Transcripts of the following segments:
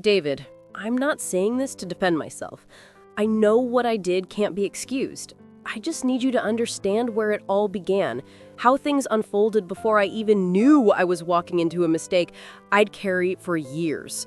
David, I'm not saying this to defend myself. I know what I did can't be excused. I just need you to understand where it all began, how things unfolded before I even knew I was walking into a mistake I'd carry for years.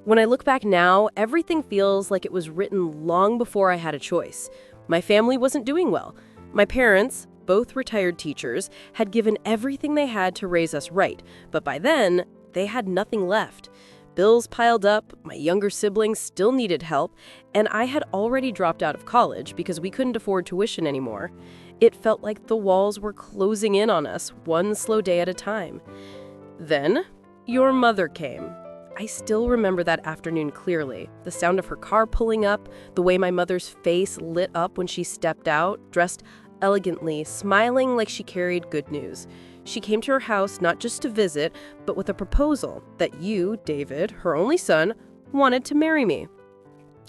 When I look back now, everything feels like it was written long before I had a choice. My family wasn't doing well. My parents, both retired teachers, had given everything they had to raise us right, but by then, they had nothing left. Bills piled up, my younger siblings still needed help, and I had already dropped out of college because we couldn't afford tuition anymore. It felt like the walls were closing in on us, one slow day at a time. Then, your mother came. I still remember that afternoon clearly. The sound of her car pulling up, the way my mother's face lit up when she stepped out, dressed elegantly, smiling like she carried good news. She came to her house not just to visit, but with a proposal that you, David, her only son, wanted to marry me.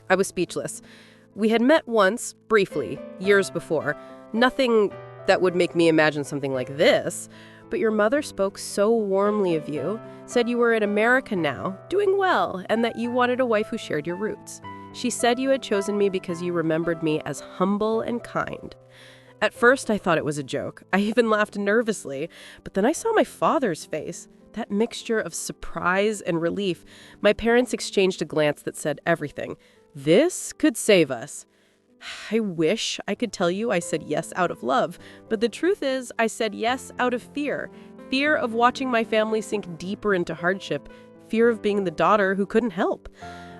I was speechless. We had met once, briefly, years before. Nothing that would make me imagine something like this. But your mother spoke so warmly of you, said you were in America now, doing well, and that you wanted a wife who shared your roots. She said you had chosen me because you remembered me as humble and kind. At first, I thought it was a joke. I even laughed nervously, but then I saw my father's face. That mixture of surprise and relief. My parents exchanged a glance that said everything. This could save us. I wish I could tell you I said yes out of love, but the truth is I said yes out of fear. Fear of watching my family sink deeper into hardship. Fear of being the daughter who couldn't help.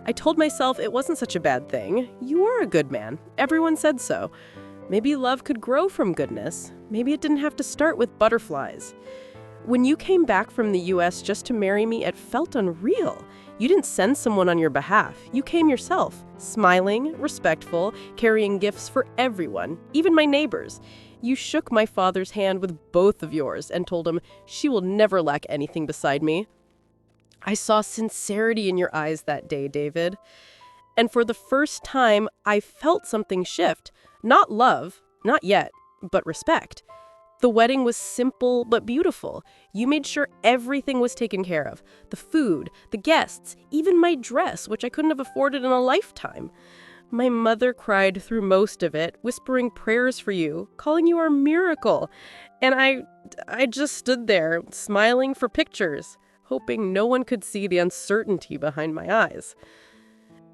I told myself it wasn't such a bad thing. You were a good man. Everyone said so. Maybe love could grow from goodness. Maybe it didn't have to start with butterflies. When you came back from the US just to marry me, it felt unreal. You didn't send someone on your behalf. You came yourself, smiling, respectful, carrying gifts for everyone, even my neighbors. You shook my father's hand with both of yours and told him she will never lack anything beside me. I saw sincerity in your eyes that day, David. And for the first time, I felt something shift. Not love, not yet, but respect. The wedding was simple but beautiful. You made sure everything was taken care of. The food, the guests, even my dress, which I couldn't have afforded in a lifetime. My mother cried through most of it, whispering prayers for you, calling you our miracle. And I just stood there, smiling for pictures, hoping no one could see the uncertainty behind my eyes.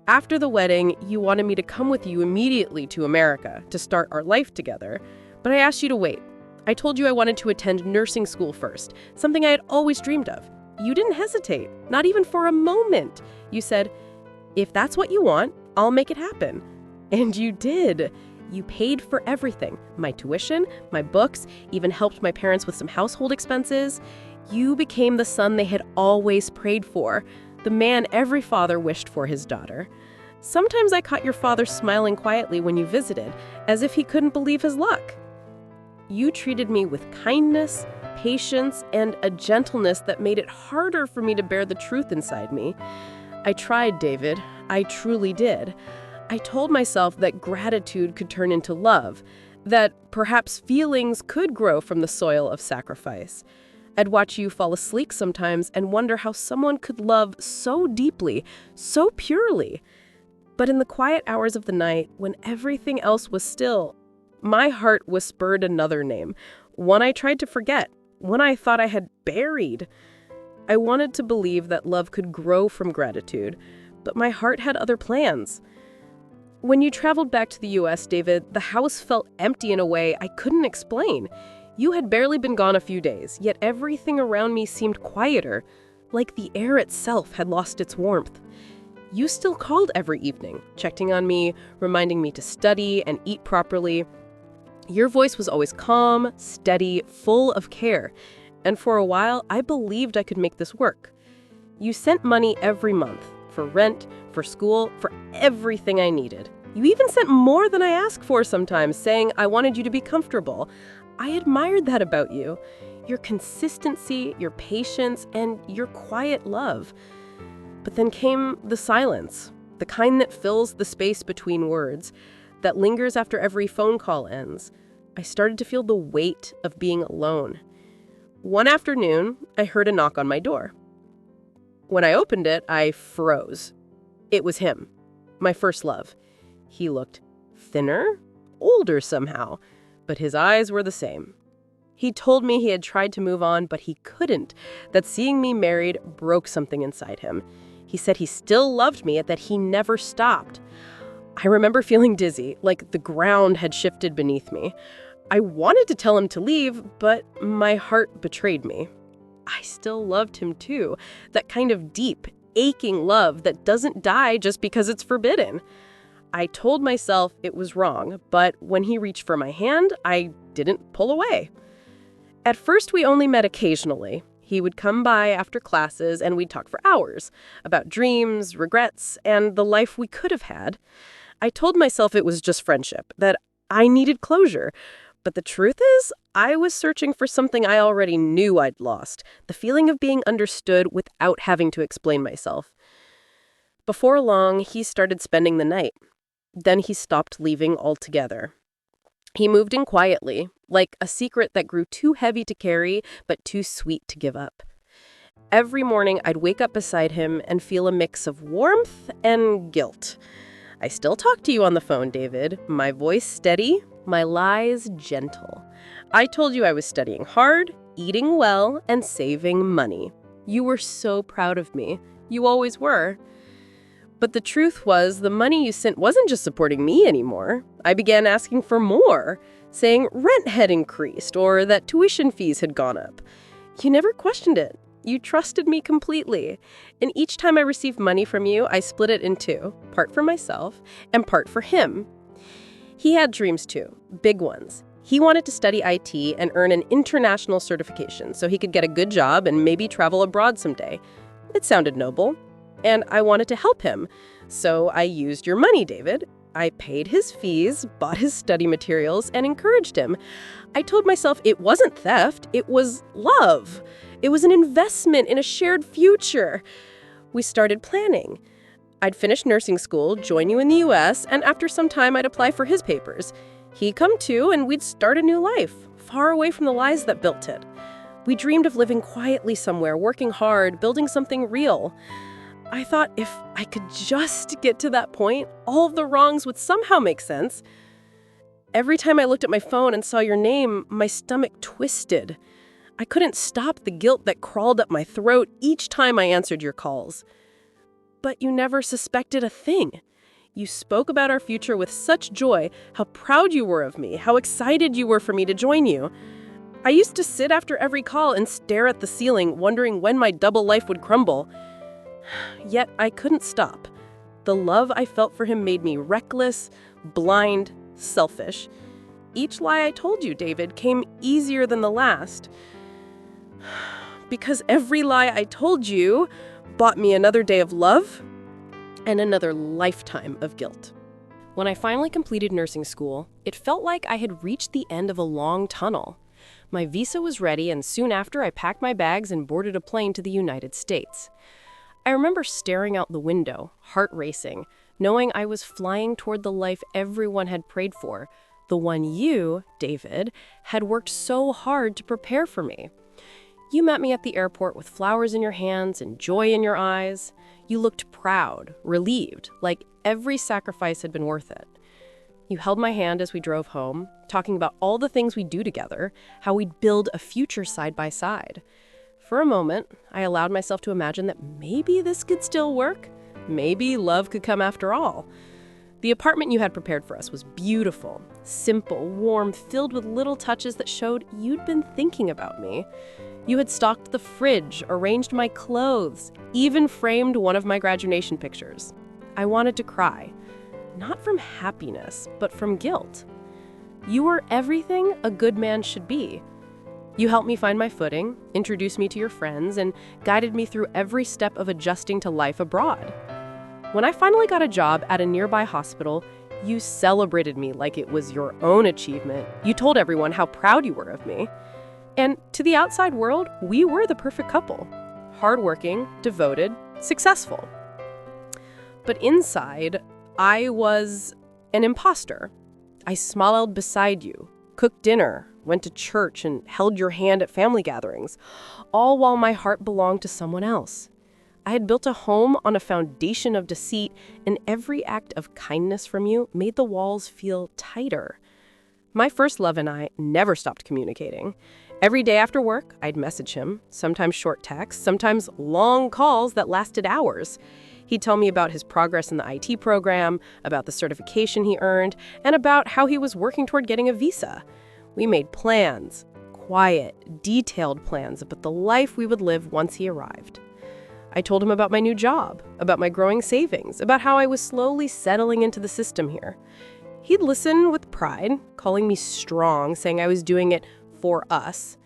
After the wedding, you wanted me to come with you immediately to America to start our life together, but I asked you to wait. I told you I wanted to attend nursing school first, something I had always dreamed of. You didn't hesitate, not even for a moment. You said, if that's what you want, I'll make it happen. And you did. You paid for everything, my tuition, my books, even helped my parents with some household expenses. You became the son they had always prayed for, the man every father wished for his daughter. Sometimes I caught your father smiling quietly when you visited, as if he couldn't believe his luck. You treated me with kindness, patience, and a gentleness that made it harder for me to bear the truth inside me. I tried, David. I truly did. I told myself that gratitude could turn into love, that perhaps feelings could grow from the soil of sacrifice. I'd watch you fall asleep sometimes and wonder how someone could love so deeply, so purely. But in the quiet hours of the night, when everything else was still, my heart whispered another name, one I tried to forget, one I thought I had buried. I wanted to believe that love could grow from gratitude, but my heart had other plans. When you traveled back to the US, David, the house felt empty in a way I couldn't explain. You had barely been gone a few days, yet everything around me seemed quieter, like the air itself had lost its warmth. You still called every evening, checking on me, reminding me to study and eat properly. Your voice was always calm, steady, full of care, and for a while, I believed I could make this work. You sent money every month, for rent, for school, for everything I needed. You even sent more than I asked for sometimes, saying I wanted you to be comfortable. I admired that about you, your consistency, your patience, and your quiet love. But then came the silence, the kind that fills the space between words, that lingers after every phone call ends. I started to feel the weight of being alone. One afternoon, I heard a knock on my door. When I opened it, I froze. It was him, my first love. He looked thinner, older somehow, but his eyes were the same. He told me he had tried to move on, but he couldn't, that seeing me married broke something inside him. He said he still loved me, that he never stopped. I remember feeling dizzy, like the ground had shifted beneath me. I wanted to tell him to leave, but my heart betrayed me. I still loved him too, that kind of deep, aching love that doesn't die just because it's forbidden. I told myself it was wrong, but when he reached for my hand, I didn't pull away. At first, we only met occasionally. He would come by after classes and we'd talk for hours about dreams, regrets, and the life we could have had. I told myself it was just friendship, that I needed closure. But the truth is, I was searching for something I already knew I'd lost, the feeling of being understood without having to explain myself. Before long, he started spending the night. Then he stopped leaving altogether. He moved in quietly, like a secret that grew too heavy to carry, but too sweet to give up. Every morning, I'd wake up beside him and feel a mix of warmth and guilt. I still talk to you on the phone, David, my voice steady, my lies gentle. I told you I was studying hard, eating well, and saving money. You were so proud of me. You always were. But the truth was, the money you sent wasn't just supporting me anymore. I began asking for more, saying rent had increased or that tuition fees had gone up. You never questioned it. You trusted me completely. And each time I received money from you, I split it in two, part for myself and part for him. He had dreams too, big ones. He wanted to study IT and earn an international certification so he could get a good job and maybe travel abroad someday. It sounded noble. And I wanted to help him. So I used your money, David. I paid his fees, bought his study materials, and encouraged him. I told myself it wasn't theft, it was love. It was an investment in a shared future. We started planning. I'd finish nursing school, join you in the US, and after some time I'd apply for his papers. He'd come too, and we'd start a new life, far away from the lies that built it. We dreamed of living quietly somewhere, working hard, building something real. I thought if I could just get to that point, all of the wrongs would somehow make sense. Every time I looked at my phone and saw your name, my stomach twisted. I couldn't stop the guilt that crawled up my throat each time I answered your calls. But you never suspected a thing. You spoke about our future with such joy, how proud you were of me, how excited you were for me to join you. I used to sit after every call and stare at the ceiling, wondering when my double life would crumble. Yet I couldn't stop. The love I felt for him made me reckless, blind, selfish. Each lie I told you, David, came easier than the last. Because every lie I told you bought me another day of love and another lifetime of guilt. When I finally completed nursing school, it felt like I had reached the end of a long tunnel. My visa was ready, and soon after I packed my bags and boarded a plane to the United States. I remember staring out the window, heart racing, knowing I was flying toward the life everyone had prayed for, the one you, David, had worked so hard to prepare for me. You met me at the airport with flowers in your hands and joy in your eyes. You looked proud, relieved, like every sacrifice had been worth it. You held my hand as we drove home, talking about all the things we'd do together, how we'd build a future side by side. For a moment, I allowed myself to imagine that maybe this could still work. Maybe love could come after all. The apartment you had prepared for us was beautiful, simple, warm, filled with little touches that showed you'd been thinking about me. You had stocked the fridge, arranged my clothes, even framed one of my graduation pictures. I wanted to cry, not from happiness, but from guilt. You were everything a good man should be. You helped me find my footing, introduced me to your friends, and guided me through every step of adjusting to life abroad. When I finally got a job at a nearby hospital, you celebrated me like it was your own achievement. You told everyone how proud you were of me. And to the outside world, we were the perfect couple. Hardworking, devoted, successful. But inside, I was an imposter. I smiled beside you, cooked dinner, went to church, and held your hand at family gatherings, all while my heart belonged to someone else. I had built a home on a foundation of deceit, and every act of kindness from you made the walls feel tighter. My first love and I never stopped communicating. Every day after work, I'd message him, sometimes short texts, sometimes long calls that lasted hours. He'd tell me about his progress in the IT program, about the certification he earned, and about how he was working toward getting a visa. We made plans, quiet, detailed plans about the life we would live once he arrived. I told him about my new job, about my growing savings, about how I was slowly settling into the system here. He'd listen with pride, calling me strong, saying I was doing it for us.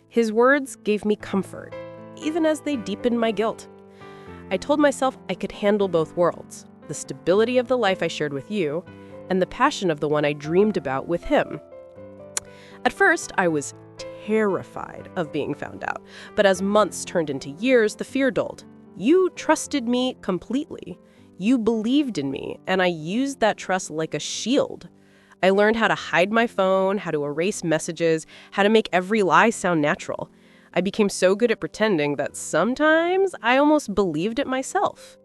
His words gave me comfort, even as they deepened my guilt. I told myself I could handle both worlds, the stability of the life I shared with you, and the passion of the one I dreamed about with him. At first, I was terrified of being found out, but as months turned into years, the fear dulled. You trusted me completely. You believed in me, and I used that trust like a shield. I learned how to hide my phone, how to erase messages, how to make every lie sound natural. I became so good at pretending that sometimes I almost believed it myself.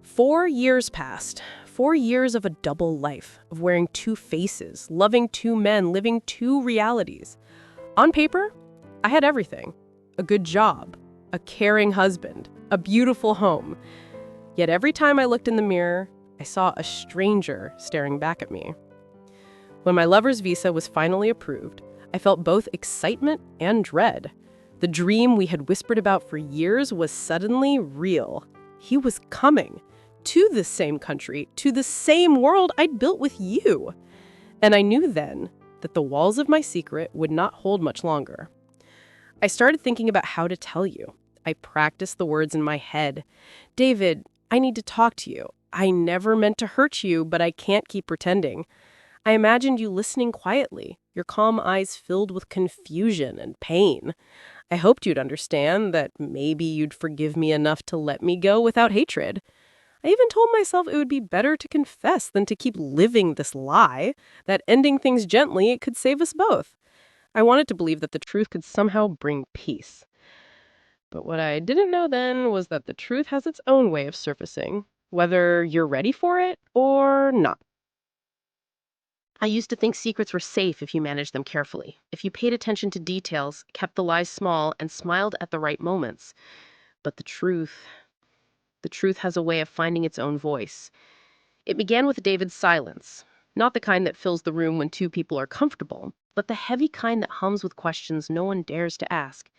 4 years passed. 4 years of a double life, of wearing two faces, loving two men, living two realities. On paper, I had everything. A good job, a caring husband, a beautiful home. Yet every time I looked in the mirror, I saw a stranger staring back at me. When my lover's visa was finally approved, I felt both excitement and dread. The dream we had whispered about for years was suddenly real. He was coming to the same country, to the same world I'd built with you. And I knew then that the walls of my secret would not hold much longer. I started thinking about how to tell you. I practiced the words in my head. David, I need to talk to you. I never meant to hurt you, but I can't keep pretending. I imagined you listening quietly, your calm eyes filled with confusion and pain. I hoped you'd understand that maybe you'd forgive me enough to let me go without hatred. I even told myself it would be better to confess than to keep living this lie, that ending things gently could save us both. I wanted to believe that the truth could somehow bring peace. But what I didn't know then was that the truth has its own way of surfacing, whether you're ready for it or not. I used to think secrets were safe if you managed them carefully, if you paid attention to details, kept the lies small, and smiled at the right moments. But the truth has a way of finding its own voice. It began with David's silence, not the kind that fills the room when two people are comfortable, but the heavy kind that hums with questions no one dares to ask.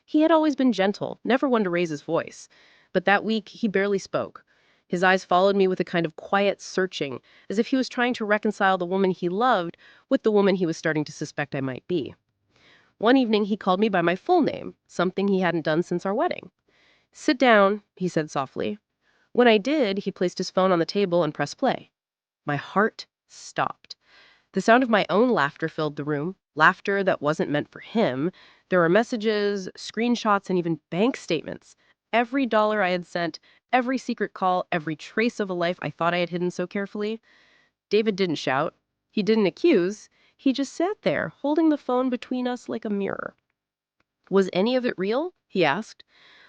He had always been gentle, never one to raise his voice. But that week, he barely spoke. His eyes followed me with a kind of quiet searching, as if he was trying to reconcile the woman he loved with the woman he was starting to suspect I might be. One evening, he called me by my full name, something he hadn't done since our wedding. "Sit down," he said softly. When I did, he placed his phone on the table and pressed play. My heart stopped. The sound of my own laughter filled the room, laughter that wasn't meant for him. There were messages, screenshots, and even bank statements. Every dollar I had sent, every secret call, every trace of a life I thought I had hidden so carefully. David didn't shout. He didn't accuse. He just sat there, holding the phone between us like a mirror. "Was any of it real?" he asked.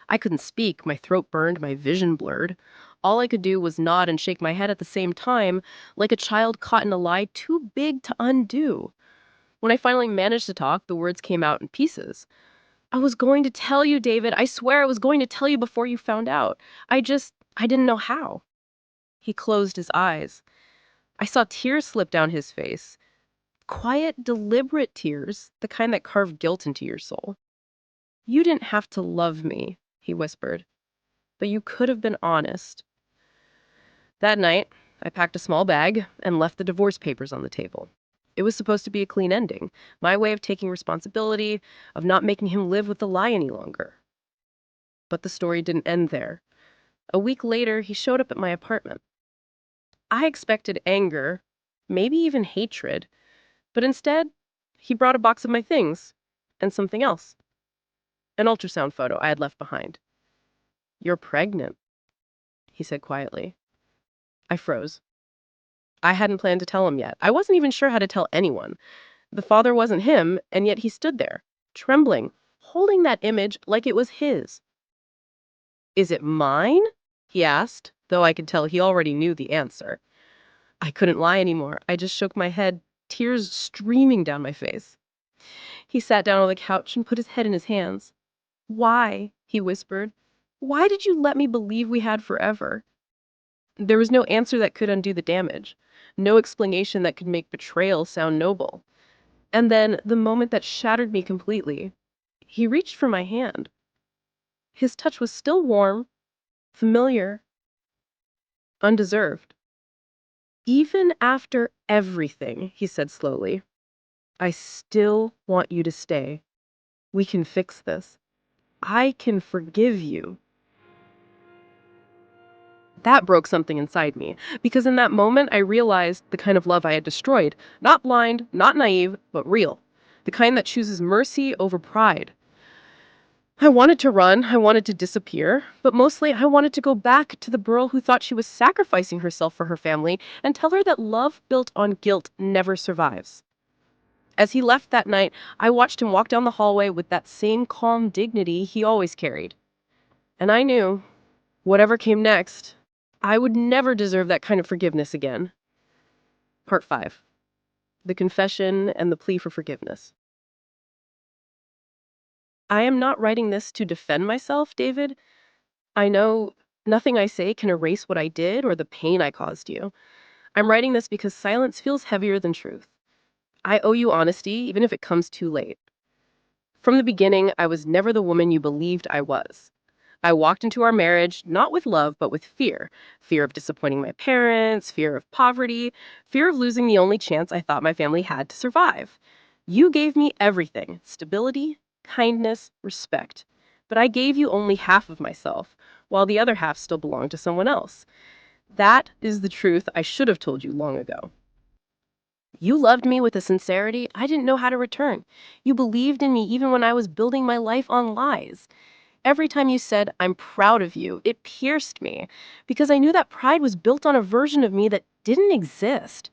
I couldn't speak. My throat burned, my vision blurred. All I could do was nod and shake my head at the same time, like a child caught in a lie too big to undo. When I finally managed to talk, the words came out in pieces. "I was going to tell you, David. I swear I was going to tell you before you found out. I didn't know how." He closed his eyes. I saw tears slip down his face. Quiet, deliberate tears, the kind that carve guilt into your soul. "You didn't have to love me," he whispered, "but you could have been honest." That night, I packed a small bag and left the divorce papers on the table. It was supposed to be a clean ending, my way of taking responsibility, of not making him live with the lie any longer. But the story didn't end there. A week later, he showed up at my apartment. I expected anger, maybe even hatred, but instead, he brought a box of my things and something else. An ultrasound photo I had left behind. "You're pregnant," he said quietly. I froze. I hadn't planned to tell him yet. I wasn't even sure how to tell anyone. The father wasn't him, and yet he stood there, trembling, holding that image like it was his. Is it mine? He asked, though I could tell he already knew the answer. I couldn't lie anymore. I just shook my head, tears streaming down my face. He sat down on the couch and put his head in his hands. Why? He whispered. Why did you let me believe we had forever? There was no answer that could undo the damage, no explanation that could make betrayal sound noble. And then, the moment that shattered me completely, he reached for my hand. His touch was still warm, familiar, undeserved. Even after everything, he said slowly, I still want you to stay. We can fix this. I can forgive you. That broke something inside me, because in that moment I realized the kind of love I had destroyed. Not blind, not naive, but real. The kind that chooses mercy over pride. I wanted to run, I wanted to disappear, but mostly I wanted to go back to the girl who thought she was sacrificing herself for her family and tell her that love built on guilt never survives. As he left that night, I watched him walk down the hallway with that same calm dignity he always carried. And I knew, whatever came next, I would never deserve that kind of forgiveness again. Part 5. The confession and the plea for forgiveness. I am not writing this to defend myself, David. I know nothing I say can erase what I did or the pain I caused you. I'm writing this because silence feels heavier than truth. I owe you honesty, even if it comes too late. From the beginning, I was never the woman you believed I was. I walked into our marriage not with love, but with fear. Fear of disappointing my parents, fear of poverty, fear of losing the only chance I thought my family had to survive. You gave me everything: stability, kindness, respect. But I gave you only half of myself, while the other half still belonged to someone else. That is the truth I should have told you long ago. You loved me with a sincerity I didn't know how to return. You believed in me even when I was building my life on lies. Every time you said, I'm proud of you, it pierced me because I knew that pride was built on a version of me that didn't exist.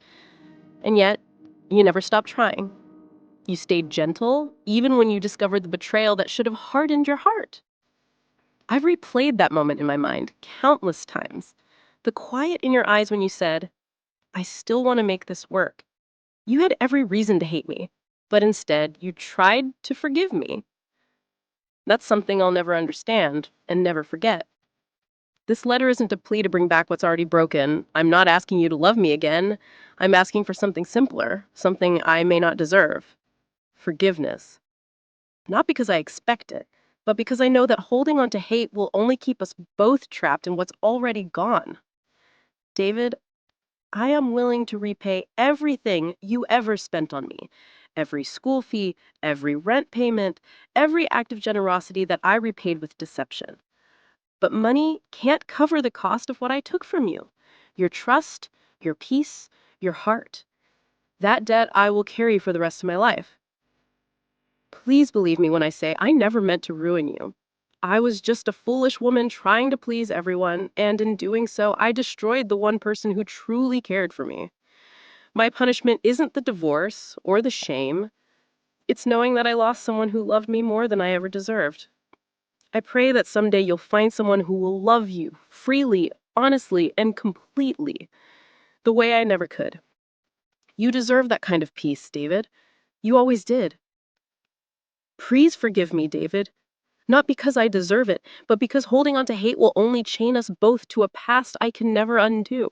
And yet, you never stopped trying. You stayed gentle, even when you discovered the betrayal that should have hardened your heart. I've replayed that moment in my mind countless times. The quiet in your eyes when you said, I still want to make this work. You had every reason to hate me, but instead you tried to forgive me. That's something I'll never understand and never forget. This letter isn't a plea to bring back what's already broken. I'm not asking you to love me again. I'm asking for something simpler, something I may not deserve. Forgiveness. Not because I expect it, but because I know that holding on to hate will only keep us both trapped in what's already gone. David, I am willing to repay everything you ever spent on me. Every school fee, every rent payment, every act of generosity that I repaid with deception. But money can't cover the cost of what I took from you. Your trust, your peace, your heart. That debt I will carry for the rest of my life. Please believe me when I say I never meant to ruin you. I was just a foolish woman trying to please everyone, and in doing so, I destroyed the one person who truly cared for me. My punishment isn't the divorce or the shame. It's knowing that I lost someone who loved me more than I ever deserved. I pray that someday you'll find someone who will love you freely, honestly, and completely, the way I never could. You deserve that kind of peace, David. You always did. Please forgive me, David. Not because I deserve it, but because holding on to hate will only chain us both to a past I can never undo.